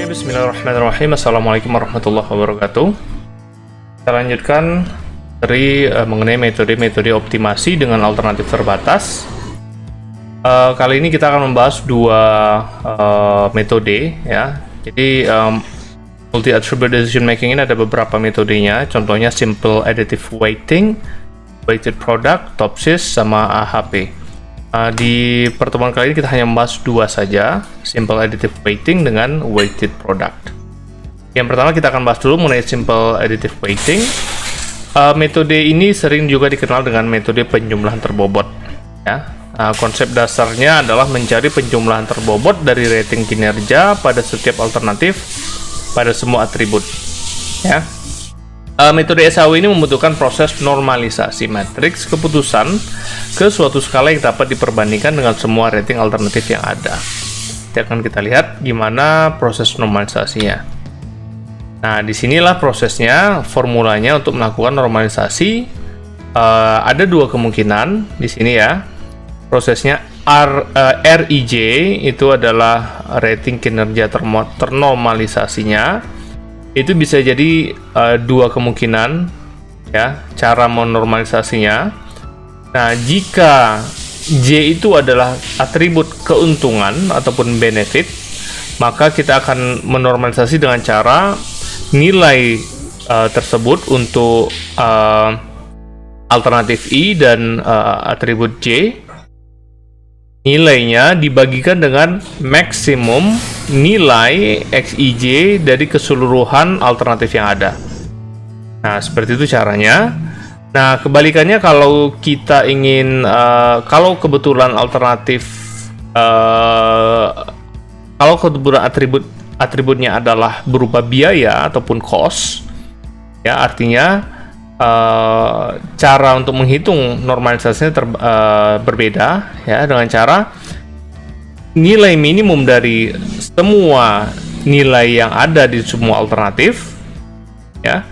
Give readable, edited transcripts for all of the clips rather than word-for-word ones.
Oke, bismillahirrahmanirrahim. Assalamualaikum warahmatullahi wabarakatuh. Kita lanjutkan dari mengenai metode-metode optimasi dengan alternatif terbatas. Kali ini kita akan membahas dua metode ya. Jadi multi attribute decision making ini ada beberapa metodenya. Contohnya simple additive weighting, weighted product, Topsys, sama AHP. Di pertemuan kali ini kita hanya membahas dua saja, simple additive weighting dengan weighted product. Yang pertama kita akan bahas dulu mengenai simple additive weighting. Metode ini sering juga dikenal dengan metode penjumlahan terbobot. Ya. Konsep dasarnya adalah mencari penjumlahan terbobot dari rating kinerja pada setiap alternatif pada semua atribut. Ya. Metode SAW ini membutuhkan proses normalisasi matriks keputusan ke suatu skala yang dapat diperbandingkan dengan semua rating alternatif yang ada. Nanti akan kita lihat gimana proses normalisasinya. Nah, disinilah prosesnya, formulanya untuk melakukan normalisasi. Ada dua kemungkinan di sini ya. Prosesnya RIJ itu adalah rating kinerja ternormalisasinya. Itu bisa jadi dua kemungkinan ya cara menormalisasinya. Nah, jika J itu adalah atribut keuntungan ataupun benefit, maka kita akan menormalisasi dengan cara nilai tersebut untuk alternatif I dan atribut J, nilainya dibagikan dengan maksimum nilai XIJ dari keseluruhan alternatif yang ada. Nah, seperti itu caranya. Nah, kebalikannya kalau kita ingin kalau kebetulan atributnya adalah berupa biaya ataupun cost, ya artinya cara untuk menghitung normalisasinya berbeda ya, dengan cara nilai minimum dari semua nilai yang ada di semua alternatif ya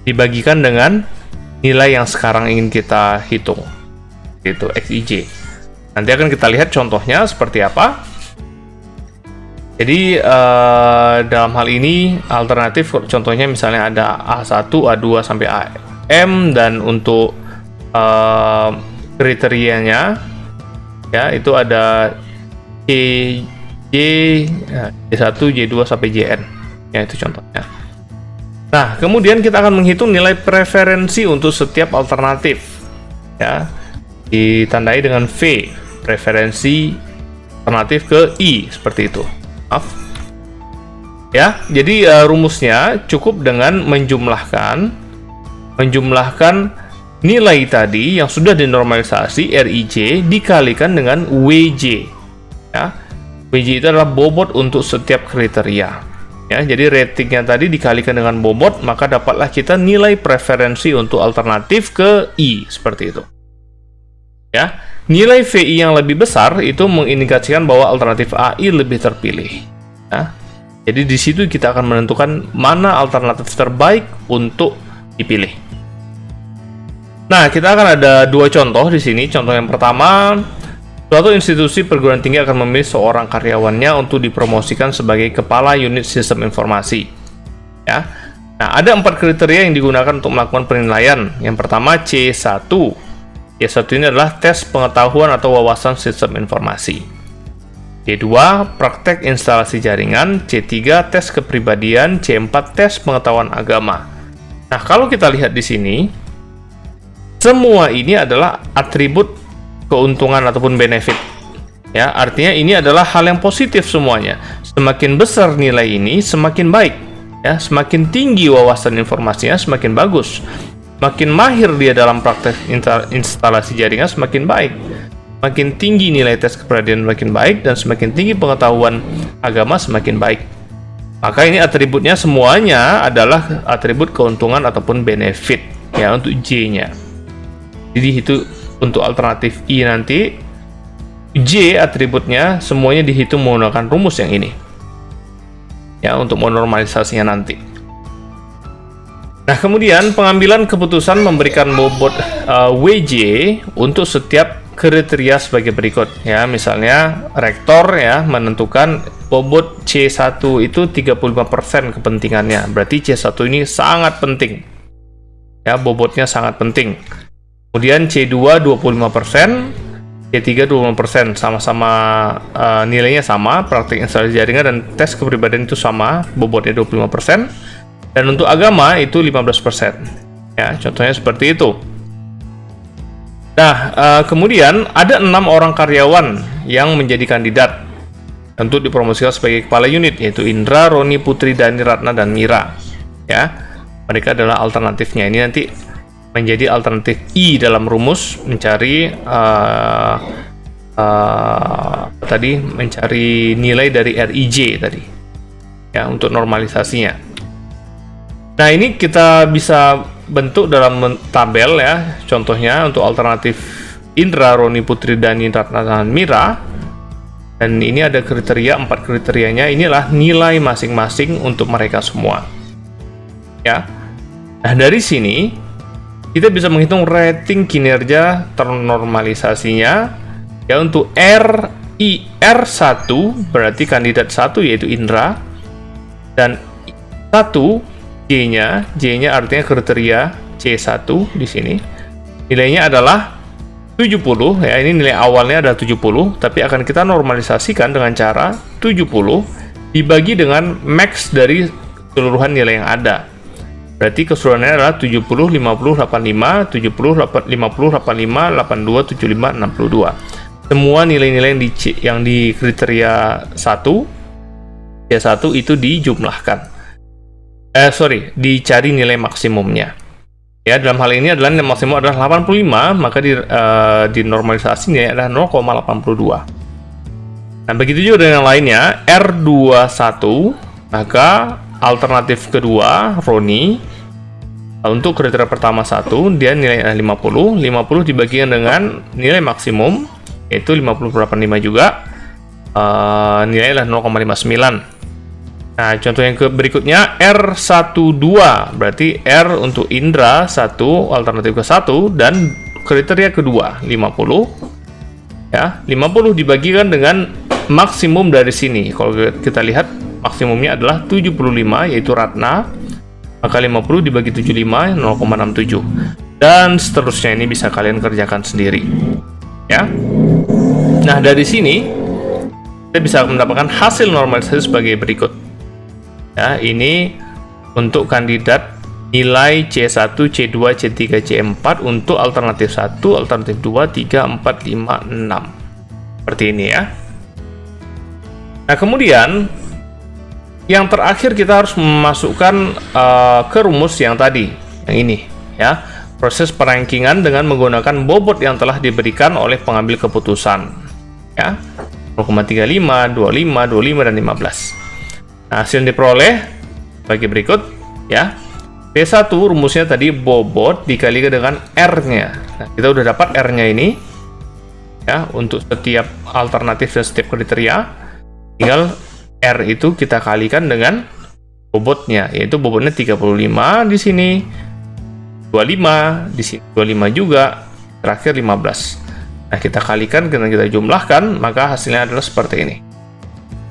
dibagikan dengan nilai yang sekarang ingin kita hitung, itu XIJ. Nanti akan kita lihat contohnya seperti apa. Jadi dalam hal ini alternatif contohnya misalnya ada A1, A2 sampai AM, dan untuk kriterianya ya itu ada J1, J2 sampai JN. Ya, itu contohnya. Nah, kemudian kita akan menghitung nilai preferensi untuk setiap alternatif. Ya. Ditandai dengan V, preferensi alternatif ke I, seperti itu. Maaf. Ya, jadi rumusnya cukup dengan menjumlahkan nilai tadi yang sudah dinormalisasi RIJ dikalikan dengan WJ. Ya, WJ itu adalah bobot untuk setiap kriteria. Ya, jadi ratingnya tadi dikalikan dengan bobot, maka dapatlah kita nilai preferensi untuk alternatif ke I, seperti itu. Ya, nilai VI yang lebih besar itu mengindikasikan bahwa alternatif AI lebih terpilih. Ya, jadi di situ kita akan menentukan mana alternatif terbaik untuk dipilih. Nah, kita akan ada dua contoh di sini. Contoh yang pertama, suatu institusi perguruan tinggi akan memilih seorang karyawannya untuk dipromosikan sebagai kepala unit sistem informasi. Ya. Nah, ada 4 kriteria yang digunakan untuk melakukan penilaian. Yang pertama C1. C1 ini adalah tes pengetahuan atau wawasan sistem informasi. C2 praktek instalasi jaringan. C3 tes kepribadian. C4 tes pengetahuan agama. Nah, kalau kita lihat di sini, semua ini adalah atribut keuntungan ataupun benefit. Ya, artinya ini adalah hal yang positif semuanya. Semakin besar nilai ini, semakin baik. Ya, semakin tinggi wawasan informasinya, semakin bagus. Makin mahir dia dalam praktek instalasi jaringan, semakin baik. Makin tinggi nilai tes kepribadian, semakin baik, dan semakin tinggi pengetahuan agama, semakin baik. Maka ini atributnya semuanya adalah atribut keuntungan ataupun benefit ya untuk J-nya. Jadi itu untuk alternatif I nanti, J atributnya semuanya dihitung menggunakan rumus yang ini. Ya, untuk menormalisasinya nanti. Nah, kemudian pengambilan keputusan memberikan bobot WJ untuk setiap kriteria sebagai berikut. Ya, misalnya rektor ya menentukan bobot C1 itu 35% kepentingannya. Berarti C1 ini sangat penting. Ya, bobotnya sangat penting. Kemudian C2 25%, C3 25%, sama-sama nilainya sama, praktik instalasi jaringan dan tes kepribadian itu sama, bobotnya 25%. Dan untuk agama itu 15%. Ya, contohnya seperti itu. Nah, kemudian ada 6 orang karyawan yang menjadi kandidat untuk dipromosikan sebagai kepala unit, yaitu Indra, Roni, Putri, Dani, Ratna, dan Mira. Ya, mereka adalah alternatifnya. Ini nanti menjadi alternatif I dalam rumus mencari mencari nilai dari RIJ tadi. Ya, untuk normalisasinya. Nah, ini kita bisa bentuk dalam tabel ya. Contohnya untuk alternatif Indra, Roni, Putri, Dani, Ratna, dan Mira. Dan ini ada kriteria, 4 kriterianya. Inilah nilai masing-masing untuk mereka semua. Ya. Nah, dari sini kita bisa menghitung rating kinerja ternormalisasinya. Ya, untuk R1 berarti kandidat 1 yaitu Indra. Dan 1 J-nya artinya kriteria C1 di sini. Nilainya adalah 70 ya, ini nilai awalnya ada 70, tapi akan kita normalisasikan dengan cara 70 dibagi dengan max dari keseluruhan nilai yang ada. Berarti keseluruhannya adalah 70, 50, 85, 70, 50, 85, 82, 75, 62. Semua nilai-nilai yang di kriteria 1 C1 itu dijumlahkan. Dicari nilai maksimumnya. Ya, dalam hal ini adalah nilai maksimum adalah 85, maka dinormalisasi nilai adalah 0,82. Nah, begitu juga dengan yang lainnya, R21, maka alternatif kedua, Roni, untuk kriteria pertama 1, dia nilai adalah 50, 50 dibagikan dengan nilai maksimum, yaitu 50/85 juga, nilai adalah 0,59. Nah, contoh yang berikutnya R12, berarti R untuk Indra 1, alternatif ke 1, dan kriteria kedua 50. Ya, 50 dibagikan dengan maksimum dari sini. Kalau kita lihat maksimumnya adalah 75, yaitu Ratna. Maka 50 dibagi 75, 0,67. Dan seterusnya, ini bisa kalian kerjakan sendiri. Ya. Nah, dari sini kita bisa mendapatkan hasil normalisasi sebagai berikut. Ya, ini untuk kandidat nilai C1, C2, C3, C4 untuk alternatif 1, alternatif 2, 3, 4, 5, 6. Seperti ini ya. Nah, kemudian yang terakhir kita harus memasukkan ke rumus yang tadi, yang ini ya. Proses perankingan dengan menggunakan bobot yang telah diberikan oleh pengambil keputusan. Ya. 0,35, 25, 25, dan 15. Nah, hasil yang diperoleh bagi berikut ya. P1 rumusnya tadi bobot dikalikan dengan R-nya. Nah, kita udah dapat R-nya ini ya untuk setiap alternatif dan setiap kriteria. Tinggal R itu kita kalikan dengan bobotnya, yaitu bobotnya 35 di sini, 25 di sini, 25 juga, terakhir 15. Nah, kita kalikan dan kita jumlahkan, maka hasilnya adalah seperti ini.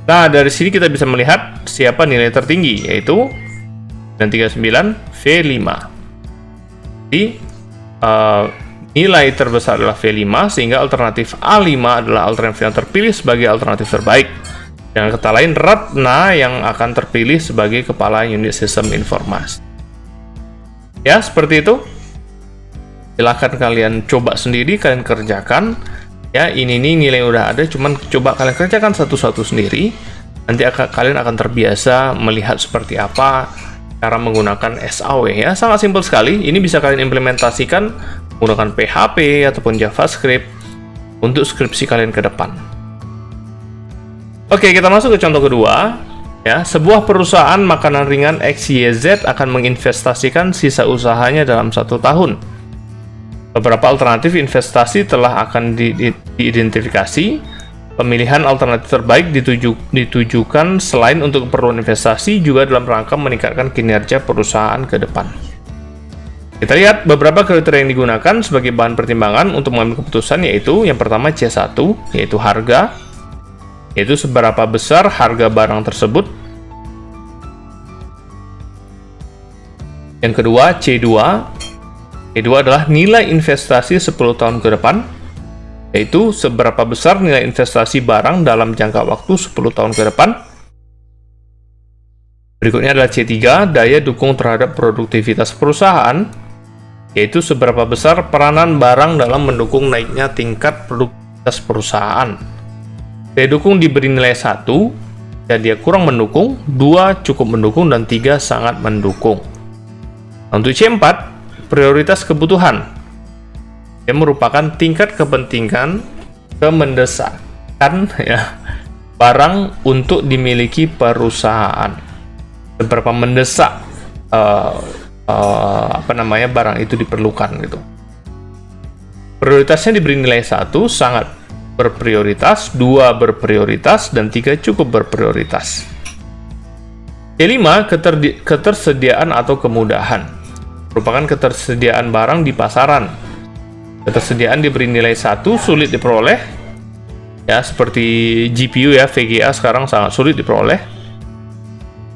Nah, dari sini kita bisa melihat siapa nilai tertinggi, yaitu 39 V5. Jadi, nilai terbesar adalah V5, sehingga alternatif A5 adalah alternatif yang terpilih sebagai alternatif terbaik. Dengan kata lain, Ratna yang akan terpilih sebagai kepala unit sistem informasi. Ya, seperti itu. Silahkan kalian coba sendiri, kalian kerjakan. Ya, ini nilai yang udah ada, cuman coba kalian kerjakan satu-satu sendiri. Nanti kalian akan terbiasa melihat seperti apa cara menggunakan SAW ya. Sangat simpel sekali. Ini bisa kalian implementasikan menggunakan PHP ataupun JavaScript untuk skripsi kalian ke depan. Oke, kita masuk ke contoh kedua. Ya, sebuah perusahaan makanan ringan XYZ akan menginvestasikan sisa usahanya dalam 1 tahun. Beberapa alternatif investasi telah akan diidentifikasi. Pemilihan alternatif terbaik ditujukan selain untuk keperluan investasi juga dalam rangka meningkatkan kinerja perusahaan ke depan. Kita lihat beberapa kriteria yang digunakan sebagai bahan pertimbangan untuk mengambil keputusan, yaitu yang pertama C1, yaitu harga. yaitu seberapa besar harga barang tersebut. Yang kedua, C2. C2 adalah nilai investasi 10 tahun ke depan, yaitu seberapa besar nilai investasi barang dalam jangka waktu 10 tahun ke depan. Berikutnya adalah C3, daya dukung terhadap produktivitas perusahaan, yaitu seberapa besar peranan barang dalam mendukung naiknya tingkat produktivitas perusahaan. Daya dukung diberi nilai 1, dan dia kurang mendukung, 2 cukup mendukung, dan 3 sangat mendukung. Untuk C4, prioritas kebutuhan. Dia merupakan tingkat kepentingan kemendesakan ya, barang untuk dimiliki perusahaan. Seberapa mendesak barang itu diperlukan gitu. Prioritasnya diberi nilai 1, sangat berprioritas, 2 berprioritas, dan 3 cukup berprioritas. C5, ketersediaan atau kemudahan. Merupakan ketersediaan barang di pasaran. Ketersediaan diberi nilai 1, sulit diperoleh. Ya, seperti GPU ya, VGA sekarang sangat sulit diperoleh.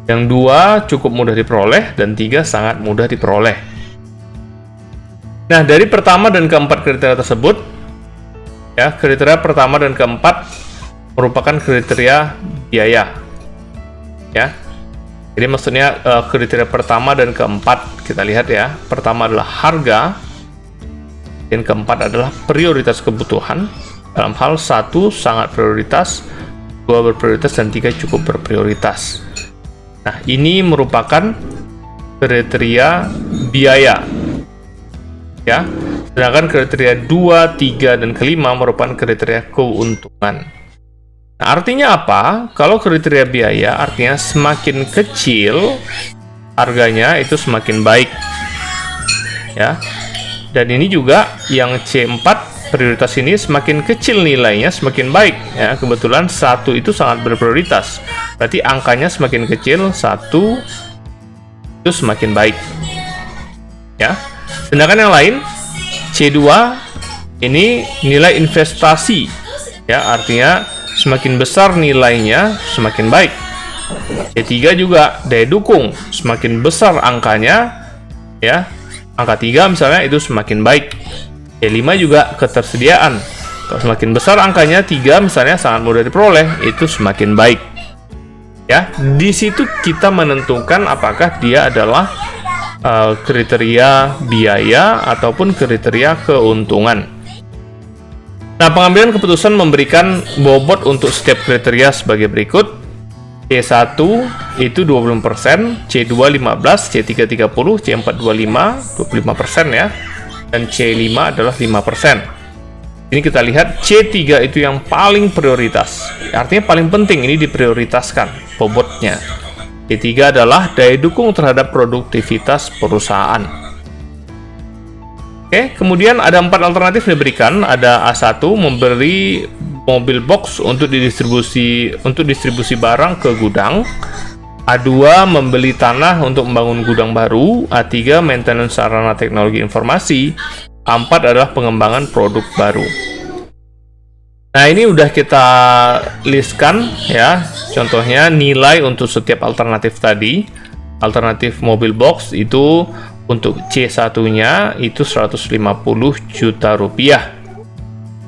Yang 2 cukup mudah diperoleh, dan 3 sangat mudah diperoleh. Nah, dari pertama dan keempat kriteria tersebut, ya, kriteria pertama dan keempat merupakan kriteria biaya. Ya. Jadi maksudnya kriteria pertama dan keempat, kita lihat ya. Pertama adalah harga, dan keempat adalah prioritas kebutuhan. Dalam hal 1 sangat prioritas, 2 berprioritas, dan 3 cukup berprioritas. Nah, ini merupakan kriteria biaya. Ya. Sedangkan kriteria 2, 3, dan kelima merupakan kriteria keuntungan. Nah, artinya apa? Kalau kriteria biaya artinya semakin kecil harganya itu semakin baik. Ya. Dan ini juga yang C4 prioritas ini semakin kecil nilainya semakin baik ya. Kebetulan 1 itu sangat berprioritas. Berarti angkanya semakin kecil, 1 itu semakin baik. Ya. Sedangkan yang lain C2 ini nilai investasi. Ya, artinya semakin besar nilainya, semakin baik. C3 juga daya dukung, semakin besar angkanya, ya, angka 3 misalnya itu semakin baik. C5 juga ketersediaan, kalau semakin besar angkanya 3 misalnya sangat mudah diperoleh, itu semakin baik. Ya, di situ kita menentukan apakah dia adalah kriteria biaya ataupun kriteria keuntungan. Nah, pengambilan keputusan memberikan bobot untuk setiap kriteria sebagai berikut. C1 itu 20%, C2 15%, C3 30%, C4 25% ya. Dan C5 adalah 5%. Ini kita lihat C3 itu yang paling prioritas. Artinya paling penting ini diprioritaskan bobotnya. C3 adalah daya dukung terhadap produktivitas perusahaan. Oke, kemudian ada 4 alternatif diberikan. Ada A1 memberi mobil box untuk distribusi barang ke gudang. A2 membeli tanah untuk membangun gudang baru. A3 maintenance sarana teknologi informasi. A4 adalah pengembangan produk baru. Nah, ini udah kita listkan ya. Contohnya nilai untuk setiap alternatif tadi. Alternatif mobil box itu untuk C1-nya itu 150 juta rupiah.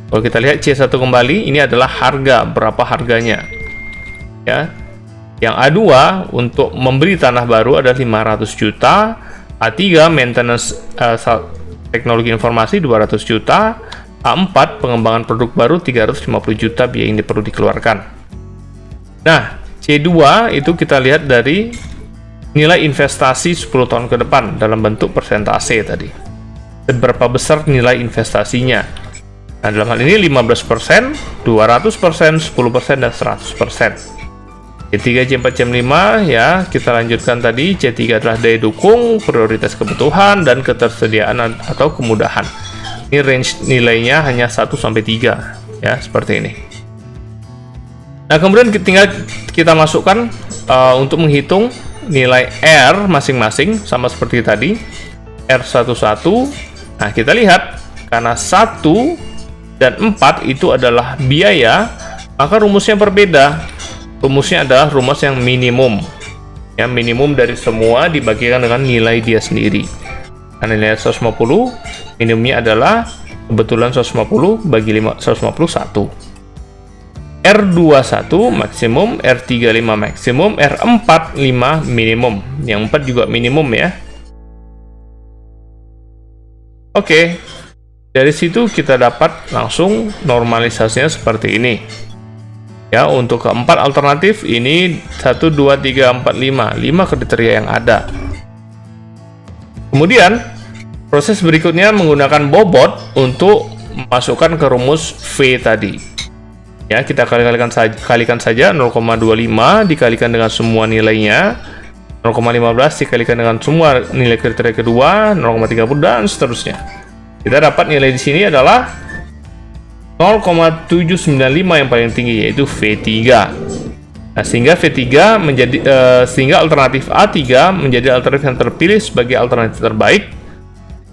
Kalau kita lihat C1 kembali, ini adalah harga, berapa harganya. Ya. Yang A2 untuk membeli tanah baru ada 500 juta, A3 maintenance teknologi informasi 200 juta, A4 pengembangan produk baru 350 juta biaya yang perlu dikeluarkan. Nah, C2 itu kita lihat dari nilai investasi 10 tahun ke depan dalam bentuk persentase tadi. Seberapa besar nilai investasinya? Nah, dalam hal ini 15%, 200%, 10%, dan 100%. C3, C4, C5 ya, kita lanjutkan tadi. C3 adalah daya dukung, prioritas kebutuhan, dan ketersediaan atau kemudahan. Ini range nilainya hanya 1-3 ya, seperti ini. Nah, kemudian tinggal kita masukkan untuk menghitung nilai R masing-masing sama seperti tadi. R11. Nah, kita lihat karena 1 dan 4 itu adalah biaya, maka rumusnya berbeda. Rumusnya adalah rumus yang minimum. Ya, minimum dari semua dibagikan dengan nilai dia sendiri. Karena nilai 150, minimumnya adalah kebetulan 150 bagi 151. R21 maksimum, R35 maksimum, R45 minimum. Yang 4 juga minimum ya. Oke. Dari situ kita dapat langsung normalisasinya seperti ini. Ya, untuk keempat alternatif ini 1, 2, 3, 4, 5 kriteria yang ada. Kemudian proses berikutnya menggunakan bobot untuk masukkan ke rumus V tadi. Ya, kita kalikan saja 0,25 dikalikan dengan semua nilainya, 0,15 dikalikan dengan semua nilai kriteria kedua, 0,30 dan seterusnya. Kita dapat nilai di sini adalah 0,795 yang paling tinggi, yaitu V3. Nah, sehingga V3 menjadi sehingga alternatif A3 menjadi alternatif yang terpilih sebagai alternatif terbaik.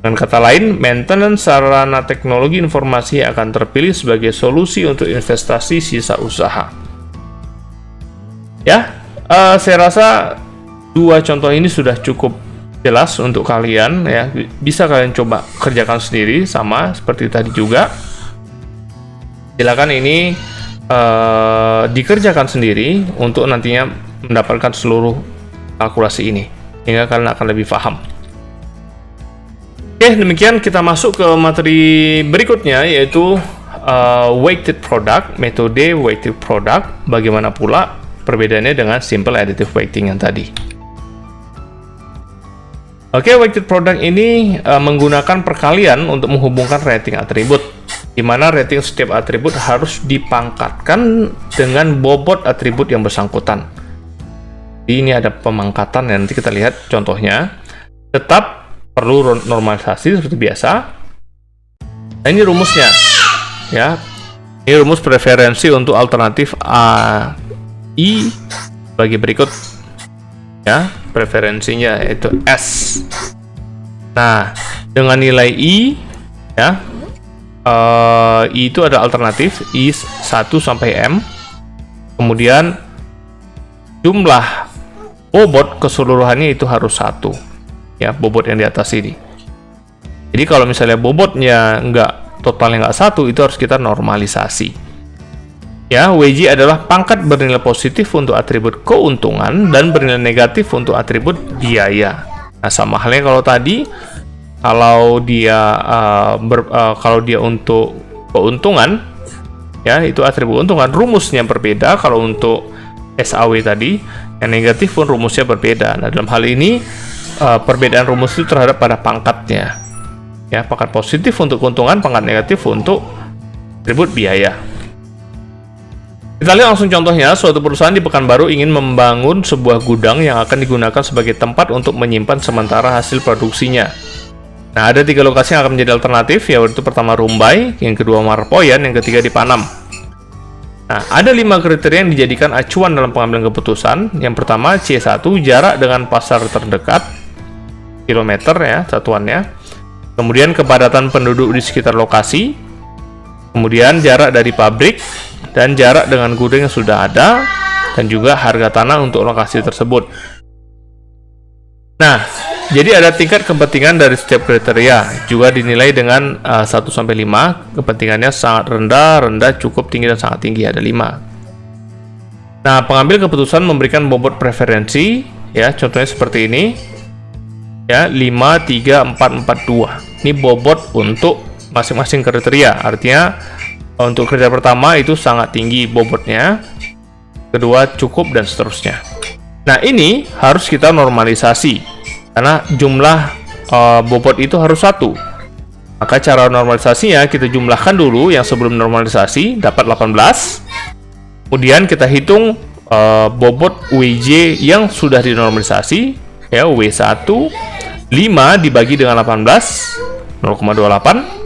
Dengan kata lain, maintenance sarana teknologi informasi akan terpilih sebagai solusi untuk investasi sisa usaha. Ya, saya rasa dua contoh ini sudah cukup jelas untuk kalian ya. Bisa kalian coba kerjakan sendiri sama seperti tadi juga. Silakan ini dikerjakan sendiri untuk nantinya mendapatkan seluruh kalkulasi ini, hingga kalian akan lebih paham. Oke, demikian kita masuk ke materi berikutnya, yaitu weighted product, metode weighted product. Bagaimana pula perbedaannya dengan simple additive weighting yang tadi. Oke, weighted product ini menggunakan perkalian untuk menghubungkan rating atribut, di mana rating setiap atribut harus dipangkatkan dengan bobot atribut yang bersangkutan. Jadi ini ada pemangkatan, nanti kita lihat contohnya. Tetap perlu normalisasi seperti biasa. Nah, ini rumusnya, ya. Ini rumus preferensi untuk alternatif A, I bagi berikut, ya. Preferensinya yaitu S. Nah, dengan nilai I, ya. I itu ada alternatif I 1 sampai M. Kemudian jumlah bobot keseluruhannya itu harus 1. Ya, bobot yang di atas ini. Jadi kalau misalnya bobotnya totalnya nggak 1, itu harus kita normalisasi. Ya, WJ adalah pangkat bernilai positif untuk atribut keuntungan dan bernilai negatif untuk atribut biaya. Nah, sama halnya kalau tadi, kalau dia untuk keuntungan, ya itu atribut keuntungan, rumusnya berbeda. Kalau untuk SAW tadi, yang negatif pun rumusnya berbeda. Nah, dalam hal ini perbedaan rumus itu terhadap pada pangkatnya. Ya, pangkat positif untuk keuntungan, pangkat negatif untuk atribut biaya. Kita lihat langsung contohnya. Suatu perusahaan di Pekanbaru ingin membangun sebuah gudang yang akan digunakan sebagai tempat untuk menyimpan sementara hasil produksinya. Nah, ada 3 lokasi yang akan menjadi alternatif, yaitu pertama Rumbai, yang kedua Marpoyan, yang ketiga di Panam. Nah, ada 5 kriteria yang dijadikan acuan dalam pengambilan keputusan. Yang pertama, C1, jarak dengan pasar terdekat, kilometer ya, satuannya. Kemudian kepadatan penduduk di sekitar lokasi. Kemudian jarak dari pabrik, dan jarak dengan gudang yang sudah ada, dan juga harga tanah untuk lokasi tersebut. Nah, jadi ada tingkat kepentingan dari setiap kriteria, juga dinilai dengan 1 sampai 5. Kepentingannya sangat rendah, rendah, cukup tinggi, dan sangat tinggi, ada 5. Nah, pengambil keputusan memberikan bobot preferensi, ya, contohnya seperti ini. Ya, 5, 3, 4, 4, 2. Ini bobot untuk masing-masing kriteria. Artinya untuk kriteria pertama itu sangat tinggi bobotnya, kedua cukup, dan seterusnya. Nah, ini harus kita normalisasi karena jumlah bobot itu harus 1. Maka cara normalisasinya kita jumlahkan dulu yang sebelum normalisasi, dapat 18. Kemudian kita hitung bobot WJ yang sudah dinormalisasi, ya, W1 5 dibagi dengan 18, 0,28.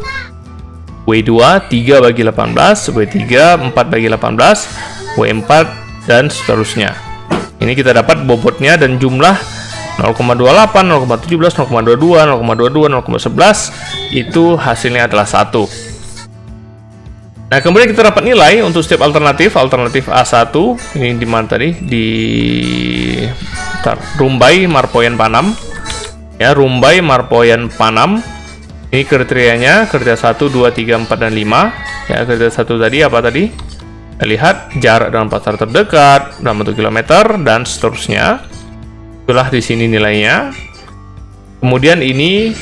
W2 3 bagi 18, W3 4 bagi 18, W4 dan seterusnya. Ini kita dapat bobotnya dan jumlah 0,28, 0,17, 0,22, 0,22, 0,11, itu hasilnya adalah 1. Nah, kemudian kita dapat nilai untuk setiap alternatif. Alternatif A1 ini di mana tadi? Di Rumbai, Marpoyan, Panam. Ya, Rumbai, Marpoyan, Panam. Ini kriterianya, kriteria 1, 2, 3, 4 dan 5. Ya, kriteria 1 tadi apa tadi? Kita lihat jarak dengan pasar terdekat dalam bentuk kilometer dan seterusnya. Itulah di sini nilainya. Kemudian ini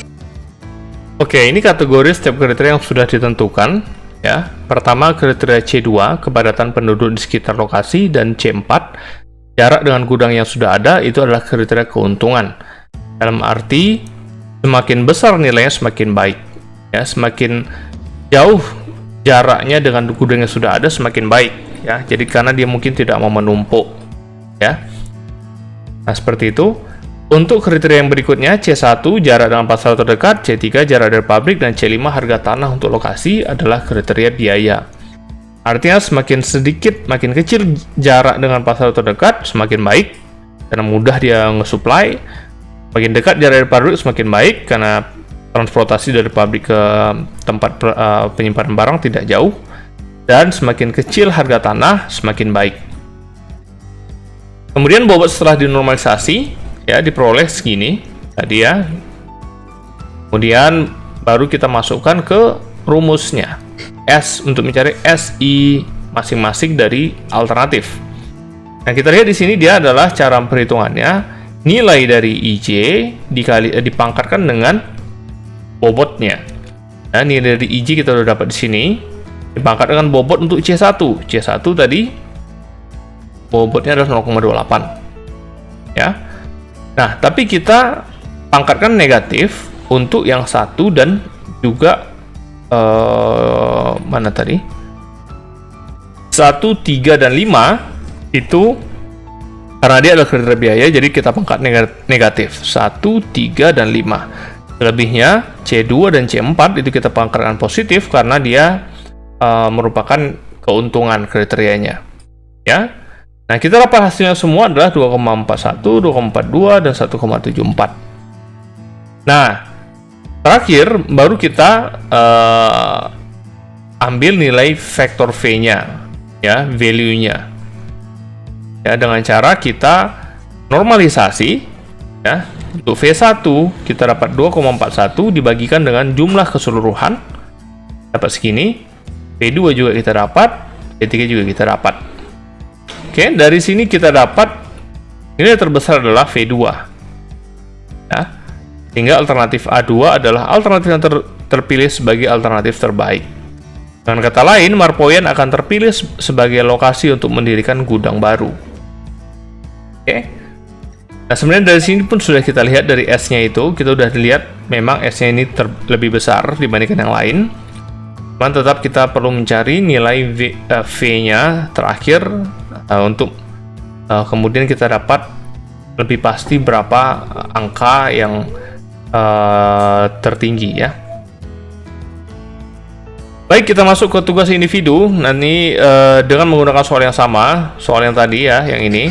ini kategori setiap kriteria yang sudah ditentukan. Ya, pertama kriteria C2, kepadatan penduduk di sekitar lokasi, dan C4, jarak dengan gudang yang sudah ada, itu adalah kriteria keuntungan. Dalam arti, semakin besar nilainya semakin baik. Ya, semakin jauh jaraknya dengan gudang yang sudah ada semakin baik. Ya, jadi karena dia mungkin tidak mau menumpuk. Ya, nah seperti itu. Untuk kriteria yang berikutnya, C1 jarak dengan pasar terdekat, C3 jarak dari pabrik, dan C5 harga tanah untuk lokasi adalah kriteria biaya. Artinya semakin sedikit, makin kecil jarak dengan pasar terdekat, semakin baik karena mudah dia nge-supply. Makin dekat jarak dari pabrik semakin baik karena transportasi dari pabrik ke tempat penyimpanan barang tidak jauh. Dan semakin kecil harga tanah, semakin baik. Kemudian bobot setelah dinormalisasi ya diperoleh segini tadi ya. Kemudian baru kita masukkan ke rumusnya S untuk mencari SI masing-masing dari alternatif. Nah, kita lihat di sini dia adalah cara perhitungannya, nilai dari IJ dipangkatkan dengan bobotnya. Nah, nilai dari IJ kita sudah dapat di sini, dipangkat dengan bobot untuk C1. C1 tadi bobotnya adalah 0,28. Ya. Nah, tapi kita pangkatkan negatif untuk yang 1 dan juga mana tadi? 1, 3, dan 5 itu karena dia adalah kriteria biaya, jadi kita pangkat negatif 1, 3, dan 5. Selebihnya C2 dan C4 itu kita pangkatkan positif karena dia merupakan keuntungan kriterianya. Ya. Nah, kita dapat hasilnya semua adalah 2,41, 2,42, dan 1,74. Nah, terakhir baru kita ambil nilai vektor V-nya, ya, value-nya. Ya, dengan cara kita normalisasi, ya, untuk V1 kita dapat 2,41 dibagikan dengan jumlah keseluruhan, dapat segini. V2 juga kita dapat, V3 juga kita dapat. Oke, dari sini kita dapat nilai terbesar adalah V2. Ya, sehingga alternatif A2 adalah alternatif yang terpilih sebagai alternatif terbaik. Dengan kata lain, Marpoyan akan terpilih sebagai lokasi untuk mendirikan gudang baru. Oke. Nah, sebenarnya dari sini pun sudah kita lihat dari S-nya itu, kita sudah lihat memang S-nya ini lebih besar dibandingkan yang lain. Cuman tetap kita perlu mencari nilai V-nya terakhir untuk kemudian kita dapat lebih pasti berapa angka yang tertinggi ya. Baik, kita masuk ke tugas individu. Nanti dengan menggunakan soal yang sama, soal yang tadi ya, yang ini.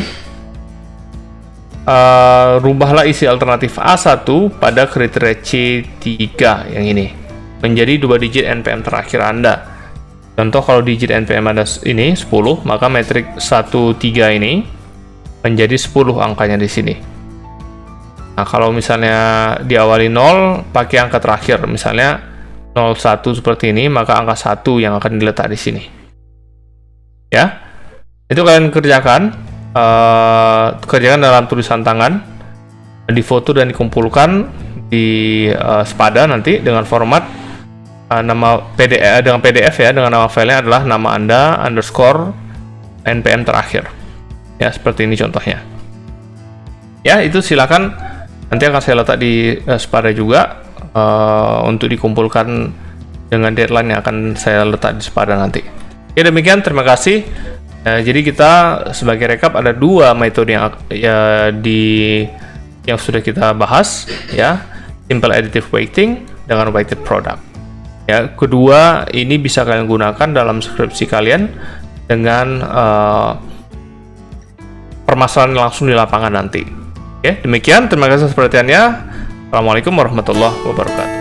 Rubahlah isi alternatif A1 pada kriteria C3 yang ini menjadi 2 digit NPM terakhir Anda. Contoh, kalau digit NPM ada ini 10, maka metrik 13 ini menjadi 10 angkanya di sini. Nah, kalau misalnya diawali 0 pakai angka terakhir, misalnya 01 seperti ini, maka angka 1 yang akan diletak di sini. Ya. Itu kalian kerjakan dalam tulisan tangan, difoto dan dikumpulkan di Spada nanti dengan format nama PDF dengan PDF ya, dengan nama filenya adalah nama Anda underscore NPM terakhir. Ya, seperti ini contohnya. Ya, itu silakan nanti akan saya letak di Spada juga untuk dikumpulkan dengan deadline yang akan saya letak di Spada nanti. Ya, demikian, terima kasih. Jadi kita sebagai rekap ada 2 metode yang sudah kita bahas ya, simple additive weighting dengan weighted product. Ya, kedua ini bisa kalian gunakan dalam skripsi kalian dengan permasalahan langsung di lapangan nanti. Oke, demikian. Terima kasih atas perhatiannya. Assalamualaikum warahmatullahi wabarakatuh.